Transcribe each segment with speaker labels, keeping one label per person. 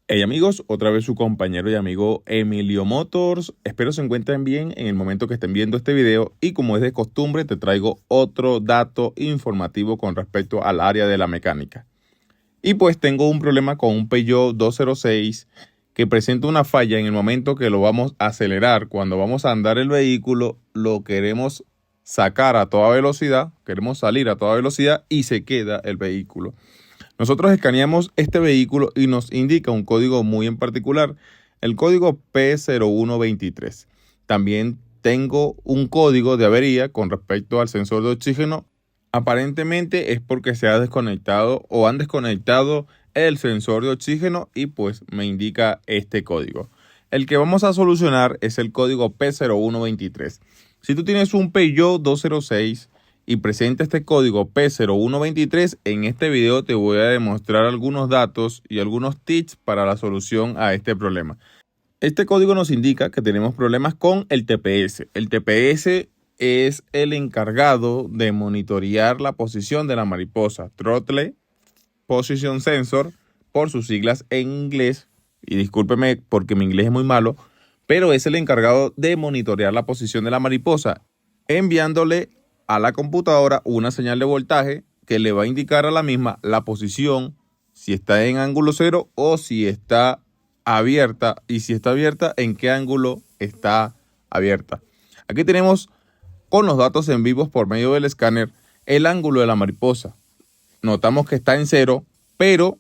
Speaker 1: Hey amigos, otra vez su compañero y amigo Emilio Motors. Espero se encuentren bien en el momento que estén viendo este video y como es de costumbre te traigo otro dato informativo con respecto al área de la mecánica. Y pues tengo un problema con un Peugeot 206 que presenta una falla en el momento que lo vamos a acelerar. Cuando vamos a andar el vehículo lo queremos sacar a toda velocidad, queremos salir a toda velocidad y se queda el vehículo. Nosotros escaneamos este vehículo y nos indica un código muy en particular, el código P0123. También tengo un código de avería con respecto al sensor de oxígeno. Aparentemente es porque se ha desconectado o han desconectado el sensor de oxígeno y pues me indica este código. El que vamos a solucionar es el código P0123. Si tú tienes un Peugeot 206 y presenta este código P0123, en este video te voy a demostrar algunos datos y algunos tips para la solución a este problema. Este código nos indica que tenemos problemas con el TPS. El TPS es el encargado de monitorear la posición de la mariposa, Throttle Position Sensor, por sus siglas en inglés, y discúlpeme porque mi inglés es muy malo, pero es el encargado de monitorear la posición de la mariposa, enviándole a la computadora una señal de voltaje que le va a indicar a la misma la posición, si está en ángulo cero o si está abierta, y si está abierta, en qué ángulo está abierta. Aquí tenemos con los datos en vivos por medio del escáner el ángulo de la mariposa. Notamos que está en cero, pero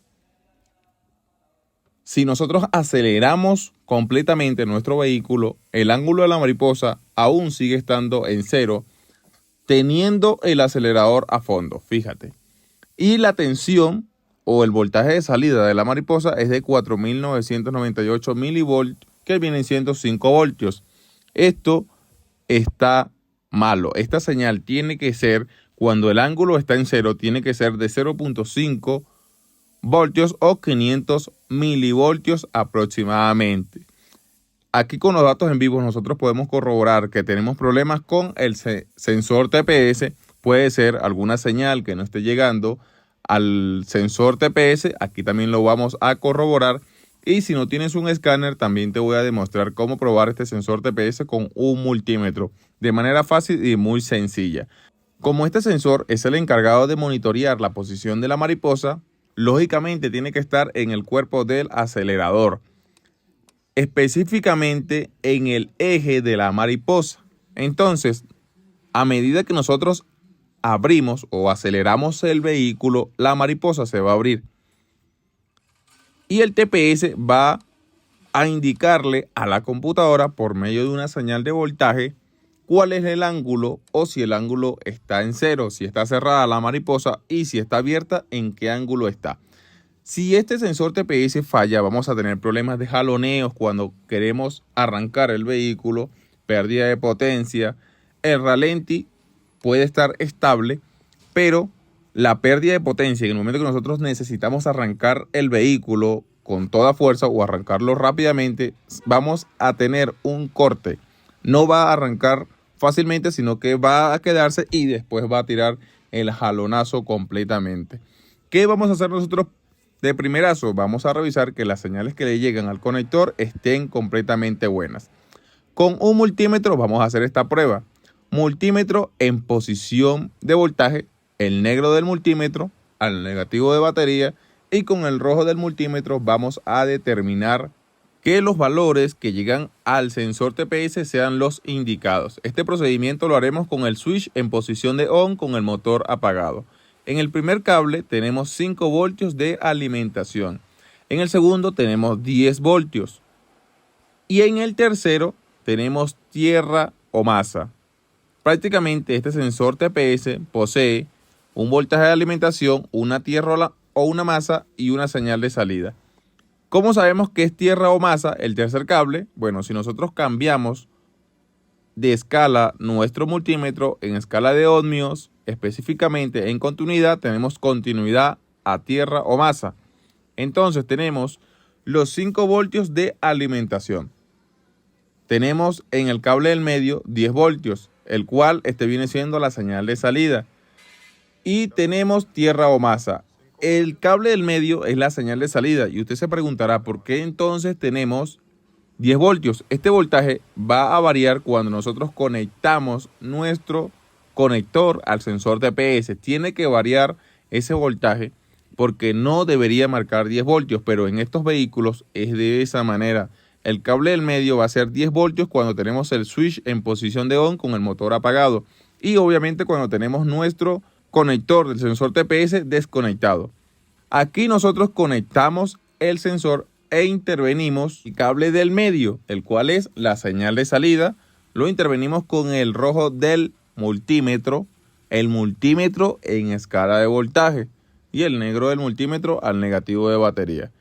Speaker 1: si nosotros aceleramos completamente nuestro vehículo, el ángulo de la mariposa aún sigue estando en cero, teniendo el acelerador a fondo, fíjate. Y la tensión o el voltaje de salida de la mariposa es de 4.998 milivolts, que vienen siendo 5 voltios. Esto está malo. Esta señal tiene que ser, cuando el ángulo está en cero, tiene que ser de 0.5 voltios o 500 milivoltios aproximadamente. Aquí con los datos en vivo nosotros podemos corroborar que tenemos problemas con el sensor TPS. Puede ser alguna señal que no esté llegando al sensor TPS. Aquí también lo vamos a corroborar. Y si no tienes un escáner, también te voy a demostrar cómo probar este sensor TPS con un multímetro de manera fácil y muy sencilla. Como este sensor es el encargado de monitorear la posición de la mariposa, lógicamente tiene que estar en el cuerpo del acelerador, específicamente en el eje de la mariposa. Entonces, a medida que nosotros abrimos o aceleramos el vehículo, la mariposa se va a abrir. Y el TPS va a indicarle a la computadora por medio de una señal de voltaje cuál es el ángulo, o si el ángulo está en cero, si está cerrada la mariposa, y si está abierta, en qué ángulo está. Si este sensor TPS falla, vamos a tener problemas de jaloneos cuando queremos arrancar el vehículo, pérdida de potencia. El ralentí puede estar estable, pero la pérdida de potencia en el momento que nosotros necesitamos arrancar el vehículo con toda fuerza o arrancarlo rápidamente, vamos a tener un corte. No va a arrancar fácilmente, sino que va a quedarse y después va a tirar el jalonazo completamente. ¿Qué vamos a hacer nosotros? De primerazo, vamos a revisar que las señales que le llegan al conector estén completamente buenas. Con un multímetro vamos a hacer esta prueba. Multímetro en posición de voltaje, el negro del multímetro al negativo de batería, y con el rojo del multímetro vamos a determinar que los valores que llegan al sensor TPS sean los indicados. Este procedimiento lo haremos con el switch en posición de on con el motor apagado. En el primer cable tenemos 5 voltios de alimentación. En el segundo tenemos 10 voltios. Y en el tercero tenemos tierra o masa. Prácticamente este sensor TPS posee un voltaje de alimentación, una tierra o una masa y una señal de salida. ¿Cómo sabemos que es tierra o masa el tercer cable? Bueno, si nosotros cambiamos de escala nuestro multímetro en escala de ohmios, específicamente en continuidad, tenemos continuidad a tierra o masa. Entonces tenemos los 5 voltios de alimentación. Tenemos en el cable del medio 10 voltios, el cual viene siendo la señal de salida. Y tenemos tierra o masa. El cable del medio es la señal de salida y usted se preguntará por qué entonces tenemos 10 voltios. Este voltaje va a variar cuando nosotros conectamos nuestro conector al sensor TPS. Tiene que variar ese voltaje porque no debería marcar 10 voltios, pero en estos vehículos es de esa manera. El cable del medio va a ser 10 voltios cuando tenemos el switch en posición de on con el motor apagado y obviamente cuando tenemos nuestro conector del sensor TPS desconectado. Aquí nosotros conectamos el sensor e intervenimos el cable del medio, el cual es la señal de salida. Lo intervenimos con el rojo del multímetro, el multímetro en escala de voltaje y el negro del multímetro al negativo de batería.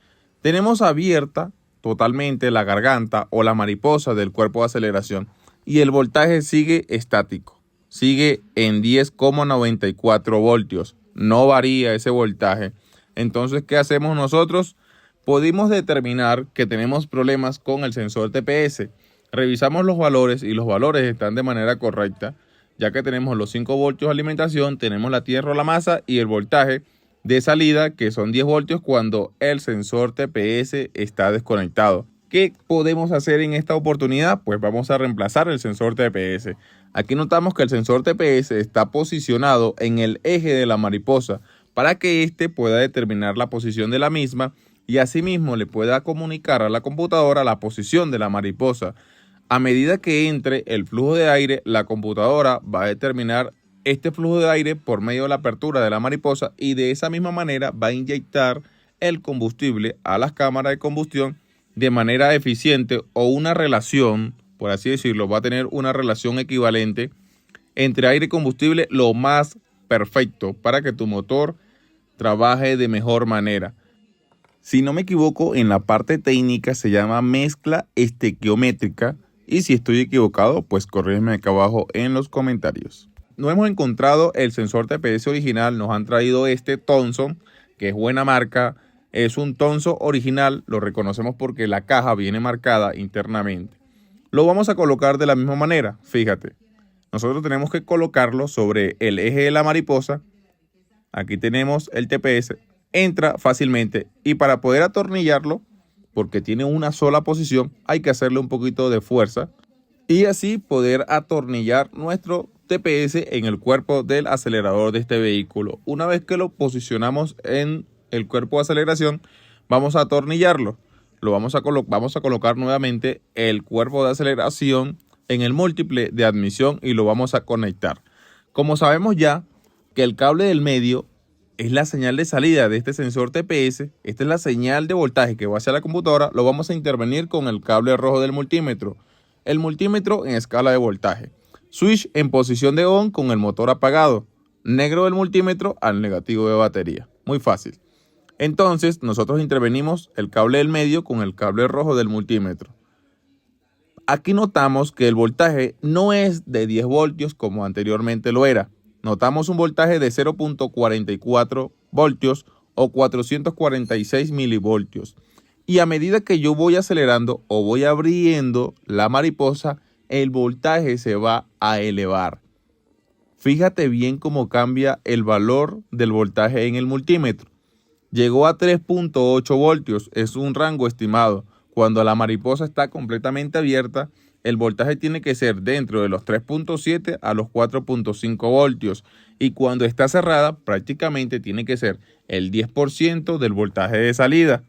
Speaker 1: Tenemos abierta totalmente la garganta o la mariposa del cuerpo de aceleración y el voltaje sigue estático, sigue en 10,94 voltios, no varía ese voltaje. Entonces, ¿qué hacemos nosotros? Pudimos determinar que tenemos problemas con el sensor TPS. Revisamos los valores y los valores están de manera correcta, ya que tenemos los 5 voltios de alimentación, tenemos la tierra o la masa y el voltaje de salida, que son 10 voltios cuando el sensor TPS está desconectado. ¿Qué podemos hacer en esta oportunidad? Pues vamos a reemplazar el sensor TPS. Aquí notamos que el sensor TPS está posicionado en el eje de la mariposa para que éste pueda determinar la posición de la misma y asimismo le pueda comunicar a la computadora la posición de la mariposa. A medida que entre el flujo de aire, la computadora va a determinar este flujo de aire por medio de la apertura de la mariposa y de esa misma manera va a inyectar el combustible a las cámaras de combustión de manera eficiente o una relación, por así decirlo, va a tener una relación equivalente entre aire y combustible lo más perfecto para que tu motor trabaje de mejor manera. Si no me equivoco, en la parte técnica se llama mezcla estequiométrica y si estoy equivocado, pues corrígeme acá abajo en los comentarios. No hemos encontrado el sensor TPS original, nos han traído este Thomson, que es buena marca, es un Thomson original, lo reconocemos porque la caja viene marcada internamente. Lo vamos a colocar de la misma manera, fíjate, nosotros tenemos que colocarlo sobre el eje de la mariposa, aquí tenemos el TPS, entra fácilmente y para poder atornillarlo, porque tiene una sola posición, hay que hacerle un poquito de fuerza y así poder atornillar nuestro TPS en el cuerpo del acelerador de este vehículo. Una vez que lo posicionamos en el cuerpo de aceleración, vamos a atornillarlo. Vamos a colocar nuevamente el cuerpo de aceleración en el múltiple de admisión y lo vamos a conectar. Como sabemos ya que el cable del medio es la señal de salida de este sensor TPS, esta es la señal de voltaje que va hacia la computadora, lo vamos a intervenir con el cable rojo del multímetro. El multímetro en escala de voltaje. Switch en posición de on con el motor apagado. Negro del multímetro al negativo de batería. Muy fácil. Entonces nosotros intervenimos el cable del medio con el cable rojo del multímetro. Aquí notamos que el voltaje no es de 10 voltios como anteriormente lo era. Notamos un voltaje de 0,44 voltios o 446 milivoltios. Y a medida que yo voy acelerando o voy abriendo la mariposa, el voltaje se va a elevar. Fíjate bien cómo cambia el valor del voltaje en el multímetro. Llegó a 3,8 voltios, es un rango estimado. Cuando la mariposa está completamente abierta, el voltaje tiene que ser dentro de los 3,7 a los 4,5 voltios. Y cuando está cerrada, prácticamente tiene que ser el 10% del voltaje de salida,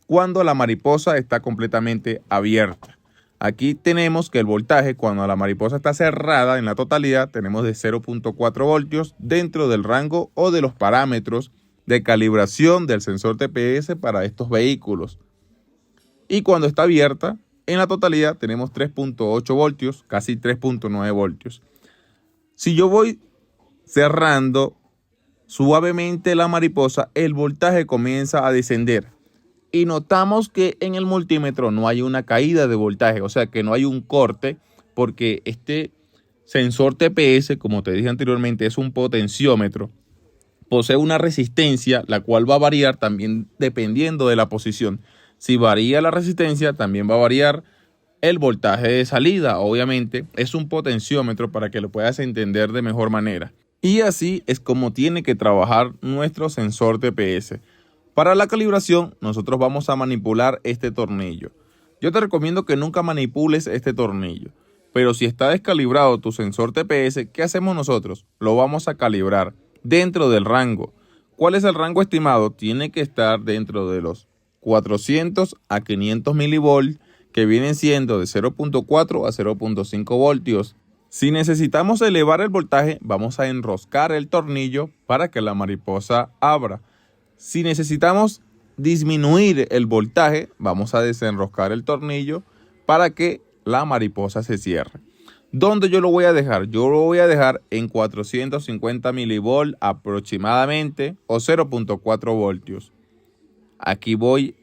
Speaker 1: cuando la mariposa está completamente abierta. Aquí tenemos que el voltaje cuando la mariposa está cerrada en la totalidad tenemos de 0,4 voltios dentro del rango o de los parámetros de calibración del sensor TPS para estos vehículos. Y cuando está abierta en la totalidad tenemos 3,8 voltios, casi 3,9 voltios. Si yo voy cerrando suavemente la mariposa, el voltaje comienza a descender. Y notamos que en el multímetro no hay una caída de voltaje, o sea que no hay un corte, porque este sensor TPS, como te dije anteriormente, es un potenciómetro. Posee una resistencia, la cual va a variar también dependiendo de la posición. Si varía la resistencia, también va a variar el voltaje de salida. Obviamente, es un potenciómetro para que lo puedas entender de mejor manera. Y así es como tiene que trabajar nuestro sensor TPS. Para la calibración, nosotros vamos a manipular este tornillo. Yo te recomiendo que nunca manipules este tornillo. Pero si está descalibrado tu sensor TPS, ¿qué hacemos nosotros? Lo vamos a calibrar dentro del rango. ¿Cuál es el rango estimado? Tiene que estar dentro de los 400 a 500 milivolts, que vienen siendo de 0.4 a 0.5 voltios. Si necesitamos elevar el voltaje, vamos a enroscar el tornillo para que la mariposa abra. Si necesitamos disminuir el voltaje, vamos a desenroscar el tornillo para que la mariposa se cierre. ¿Dónde yo lo voy a dejar? Yo lo voy a dejar en 450 milivolts aproximadamente o 0.4 voltios. Aquí voy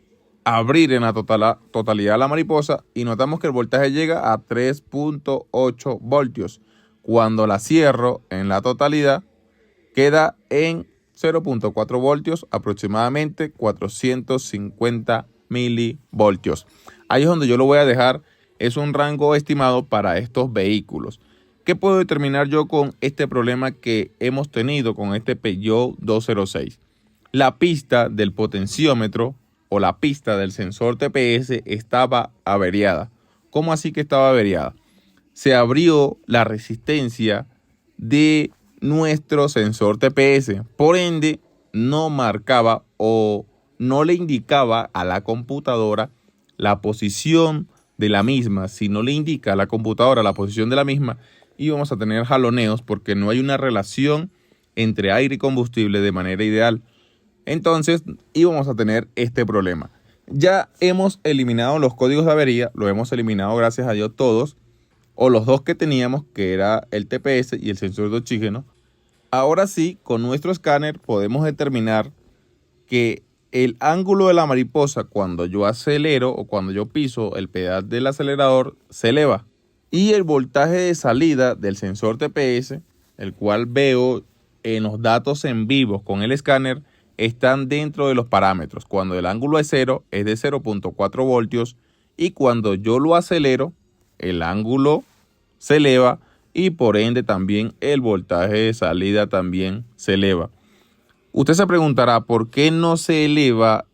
Speaker 1: a abrir en la totalidad la mariposa y notamos que el voltaje llega a 3.8 voltios. Cuando la cierro en la totalidad, queda en 0.4 voltios, aproximadamente 450 milivoltios. Ahí es donde yo lo voy a dejar. Es un rango estimado para estos vehículos. ¿Qué puedo determinar yo con este problema que hemos tenido con este Peugeot 206? La pista del potenciómetro o la pista del sensor TPS estaba averiada. ¿Cómo así que estaba averiada? Se abrió la resistencia de nuestro sensor TPS. Por ende, no marcaba o no le indicaba a la computadora la posición de la misma. Si no le indica a la computadora la posición de la misma, íbamos a tener jaloneos porque no hay una relación entre aire y combustible de manera ideal. Entonces íbamos a tener este problema. Ya hemos eliminado los códigos de avería, lo hemos eliminado gracias a Dios todos, o los dos que teníamos, que era el TPS y el sensor de oxígeno. Ahora sí, con nuestro escáner podemos determinar que el ángulo de la mariposa cuando yo acelero o cuando yo piso el pedal del acelerador se eleva. Y el voltaje de salida del sensor TPS, el cual veo en los datos en vivo con el escáner, están dentro de los parámetros. Cuando el ángulo es 0 es de 0.4 voltios y cuando yo lo acelero el ángulo se eleva y por ende también el voltaje de salida también se eleva. Usted se preguntará por qué no se eleva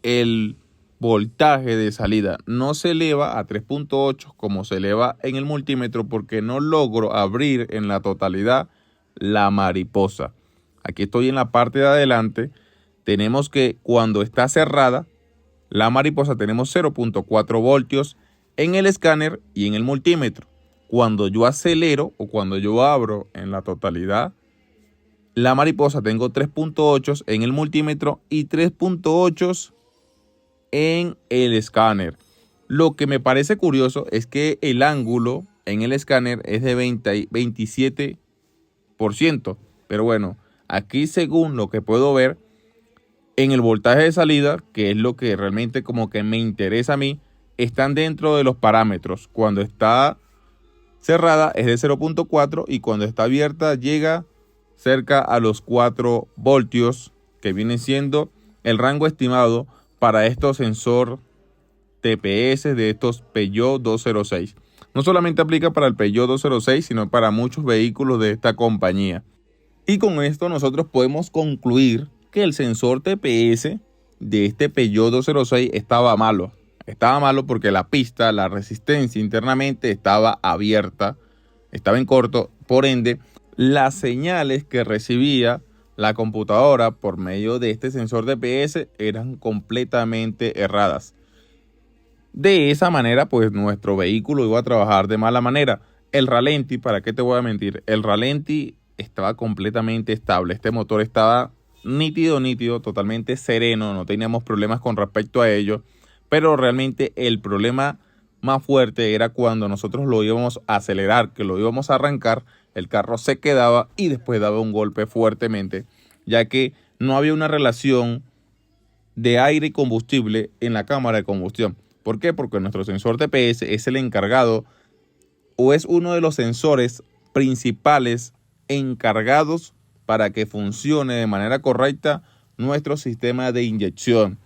Speaker 1: el voltaje de salida. No se eleva a 3.8 como se eleva en el multímetro porque no logro abrir en la totalidad la mariposa. Aquí estoy en la parte de adelante. Tenemos que cuando está cerrada la mariposa tenemos 0.4 voltios en el escáner y en el multímetro. Cuando yo acelero o cuando yo abro en la totalidad la mariposa, tengo 3.8 en el multímetro y 3.8 en el escáner. Lo que me parece curioso es que el ángulo en el escáner es de 27%. Pero bueno, aquí según lo que puedo ver, en el voltaje de salida, que es lo que realmente como que me interesa a mí, están dentro de los parámetros. Cuando está cerrada es de 0.4 y cuando está abierta llega cerca a los 4 voltios, que viene siendo el rango estimado para estos sensor TPS de estos Peugeot 206. No solamente aplica para el Peugeot 206, sino para muchos vehículos de esta compañía. Y con esto nosotros podemos concluir que el sensor TPS de este Peugeot 206 estaba malo. Estaba malo porque la pista, la resistencia internamente estaba abierta, estaba en corto. Por ende, las señales que recibía la computadora por medio de este sensor TPS eran completamente erradas. De esa manera, pues nuestro vehículo iba a trabajar de mala manera. El ralenti, ¿para qué te voy a mentir? El ralenti estaba completamente estable. Este motor estaba nítido, totalmente sereno. No teníamos problemas con respecto a ello. Pero realmente el problema más fuerte era cuando nosotros lo íbamos a acelerar, que lo íbamos a arrancar, el carro se quedaba y después daba un golpe fuertemente, ya que no había una relación de aire y combustible en la cámara de combustión. ¿Por qué? Porque nuestro sensor TPS es el encargado o es uno de los sensores principales encargados para que funcione de manera correcta nuestro sistema de inyección,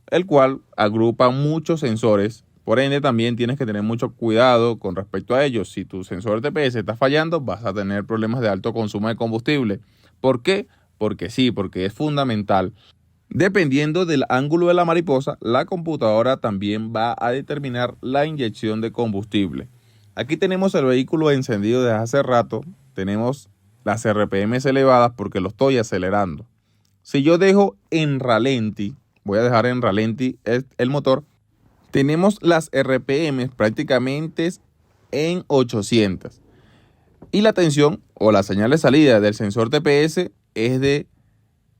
Speaker 1: el cual agrupa muchos sensores, Por ende, también tienes que tener mucho cuidado con respecto a ello. Si tu sensor TPS está fallando, vas a tener problemas de alto consumo de combustible. ¿Por qué? Porque sí, porque es fundamental. Dependiendo del ángulo de la mariposa, la computadora también va a determinar la inyección de combustible. Aquí tenemos el vehículo encendido desde hace rato. Tenemos las RPMs elevadas porque lo estoy acelerando. Si yo dejo en ralenti, voy a dejar en ralenti el motor, tenemos las RPM prácticamente en 800. Y la tensión o la señal de salida del sensor TPS es de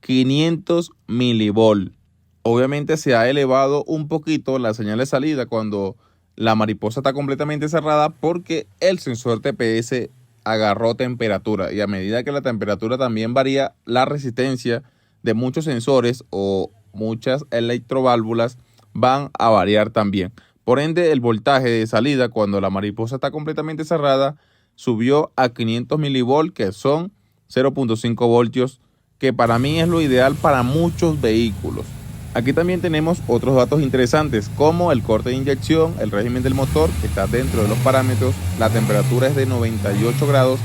Speaker 1: 500 milivolt. Obviamente se ha elevado un poquito la señal de salida cuando la mariposa está completamente cerrada porque el sensor TPS agarró temperatura, y a medida que la temperatura también varía, la resistencia de muchos sensores o muchas electroválvulas van a variar también. Por ende, el voltaje de salida cuando la mariposa está completamente cerrada subió a 500 milivolts, que son 0.5 voltios, que para mí es lo ideal para muchos vehículos. Aquí también tenemos otros datos interesantes, como el corte de inyección, el régimen del motor, que está dentro de los parámetros, la temperatura es de 98 grados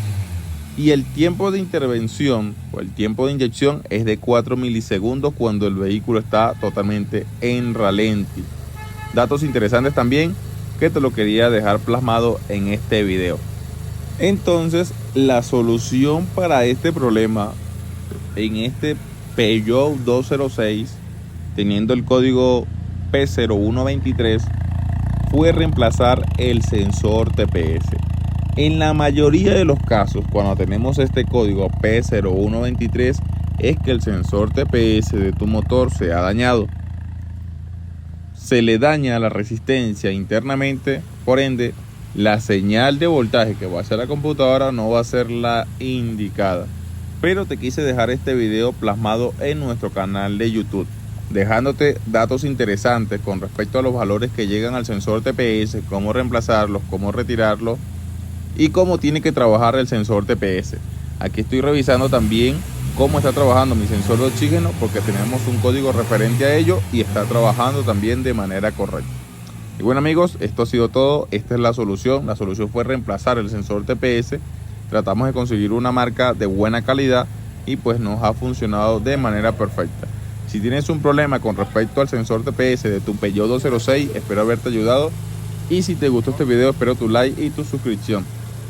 Speaker 1: y el tiempo de intervención o el tiempo de inyección es de 4 milisegundos cuando el vehículo está totalmente en ralenti. Datos interesantes también que te lo quería dejar plasmado en este video. Entonces, la solución para este problema en este Peugeot 206, teniendo el código P0123, fue reemplazar el sensor TPS. En la mayoría de los casos, cuando tenemos este código P0123, es que el sensor TPS de tu motor se ha dañado. Se le daña la resistencia internamente, por ende, la señal de voltaje que va a hacer la computadora no va a ser la indicada. Pero te quise dejar este video plasmado en nuestro canal de YouTube, dejándote datos interesantes con respecto a los valores que llegan al sensor TPS, cómo reemplazarlos, cómo retirarlos y cómo tiene que trabajar el sensor TPS. Aquí estoy revisando también cómo está trabajando mi sensor de oxígeno, porque tenemos un código referente a ello y está trabajando también de manera correcta. Y bueno amigos, esto ha sido todo. Esta es la solución. La solución fue reemplazar el sensor TPS. Tratamos de conseguir una marca de buena calidad y pues nos ha funcionado de manera perfecta. Si tienes un problema con respecto al sensor TPS de tu Peugeot 206, espero haberte ayudado. Y si te gustó este video, espero tu like y tu suscripción.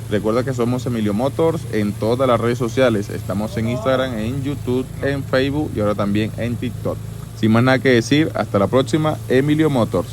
Speaker 1: Recuerda que somos Emilio Motors en todas las redes sociales. Estamos en Instagram, en YouTube, en Facebook y ahora también en TikTok. Sin más nada que decir, hasta la próxima. Emilio Motors.